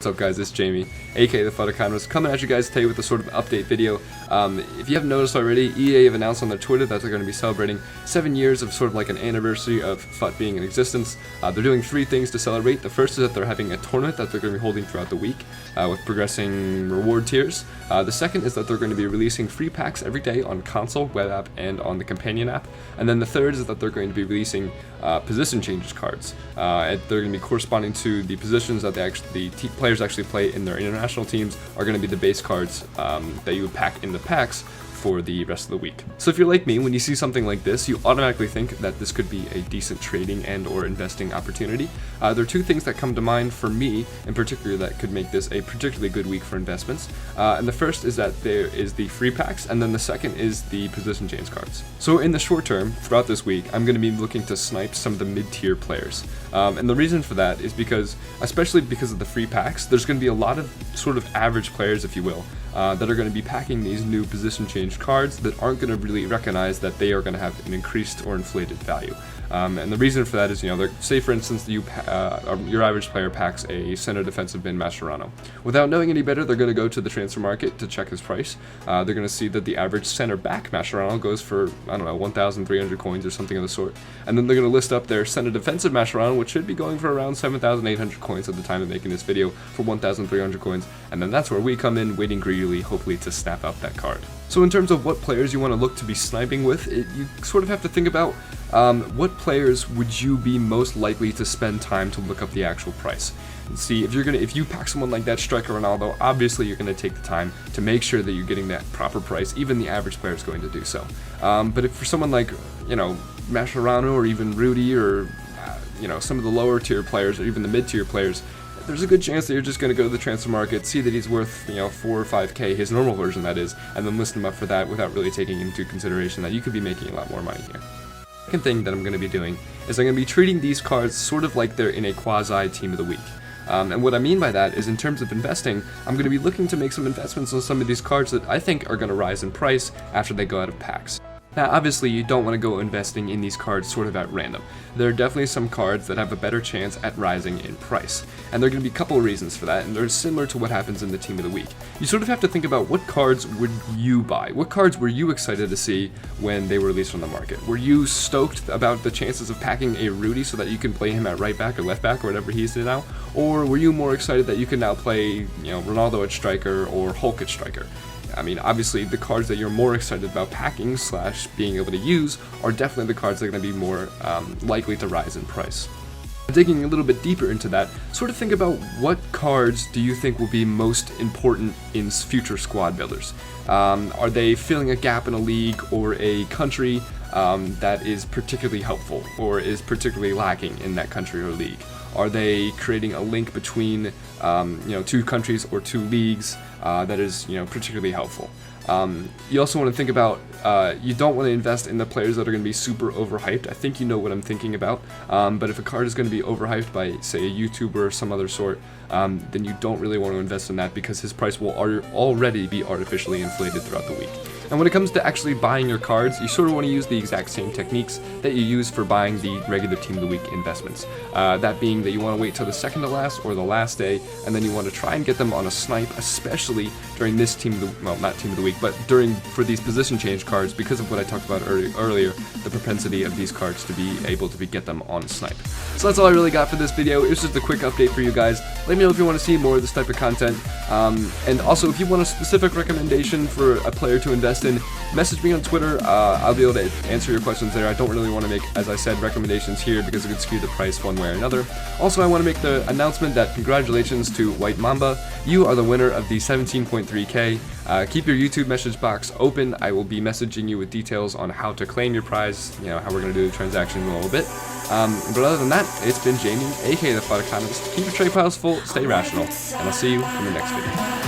up guys, it's Jamie, aka the FUT Economist, coming at you guys today with a sort of update video. If you haven't noticed already, EA have announced on their Twitter that they're going to be celebrating 7 years of sort of like an anniversary of FUT being in existence. They're doing 3 things to celebrate. The first is that they're having a tournament that they're going to be holding throughout the week with progressing reward tiers. The second is that they're going to be releasing free packs every day on console, web app, and on the companion app. And then the third is that they're going to be releasing position changes cards. They're going to be corresponding to the positions that the players actually play in their international teams are going to be the base cards that you would pack in the packs for the rest of the week. So if you're like me, when you see something like this, you automatically think that this could be a decent trading and or investing opportunity. There are 2 things that come to mind for me in particular that could make this a particularly good week for investments. And the first is that there is the free packs, and then the second is the position change cards. So in the short term, throughout this week, I'm going to be looking to snipe some of the mid-tier players. And the reason for that is because, especially because of the free packs, there's going to be a lot of sort of average players, if you will, that are going to be packing these new position change cards that aren't going to really recognize that they are going to have an increased or inflated value. And the reason for that is, say for instance, your average player packs a center defensive bin Mascherano. Without knowing any better, they're going to go to the transfer market to check his price. They're going to see that the average center back Mascherano goes for, 1,300 coins or something of the sort. And then they're going to list up their center defensive Mascherano, which should be going for around 7,800 coins at the time of making this video, for 1,300 coins. And then that's where we come in, waiting greedily, hopefully to snap out that card. So in terms of what players you want to look to be sniping with, you sort of have to think about what players would you be most likely to spend time to look up the actual price. And see, if you pack someone like that Striker Ronaldo, obviously you're going to take the time to make sure that you're getting that proper price. Even the average player is going to do so. But if for someone like, Mascherano or even Rudy or, some of the lower tier players or even the mid tier players, there's a good chance that you're just going to go to the transfer market, see that he's worth, 4 or 5k, his normal version that is, and then list him up for that without really taking into consideration that you could be making a lot more money here. The second thing that I'm going to be doing is I'm going to be treating these cards sort of like they're in a quasi team of the week. And what I mean by that is, in terms of investing, I'm going to be looking to make some investments on some of these cards that I think are going to rise in price after they go out of packs. Now, obviously, you don't want to go investing in these cards sort of at random. There are definitely some cards that have a better chance at rising in price. And there are going to be a couple of reasons for that, and they're similar to what happens in the Team of the Week. You sort of have to think about what cards would you buy? What cards were you excited to see when they were released on the market? Were you stoked about the chances of packing a Rudy so that you can play him at right back or left back or whatever he's now? Or were you more excited that you can now play, Ronaldo at striker or Hulk at striker? I mean, obviously, the cards that you're more excited about packing / being able to use are definitely the cards that are going to be more likely to rise in price. Digging a little bit deeper into that, sort of think about what cards do you think will be most important in future squad builders. Are they filling a gap in a league or a country that is particularly helpful or is particularly lacking in that country or league? Are they creating a link between 2 countries or 2 leagues that is particularly helpful? You also want to think about, you don't want to invest in the players that are going to be super overhyped. I think you know what I'm thinking about. But if a card is going to be overhyped by, say, a YouTuber or some other sort, then you don't really want to invest in that because his price will already be artificially inflated throughout the week. And when it comes to actually buying your cards, you sort of want to use the exact same techniques that you use for buying the regular Team of the Week investments. That being that you want to wait till the second to last or the last day, and then you want to try and get them on a snipe, especially during this not Team of the Week, but for these position change cards, because of what I talked about earlier, the propensity of these cards to be able to get them on snipe. So that's all I really got for this video. It was just a quick update for you guys. Let me know if you want to see more of this type of content. And also, if you want a specific recommendation for a player to invest in, message me on Twitter. I'll be able to answer your questions there. I don't really want to make, as I said, recommendations here because it could skew the price one way or another. Also, I want to make the announcement that congratulations to White Mamba. You are the winner of the 17.3k. Keep your YouTube message box open. I will be messaging you with details on how to claim your prize, how we're going to do the transaction in a little bit. But other than that, it's been Jamie, aka the FUT Economist. Keep your trade piles full, stay rational, and I'll see you in the next video.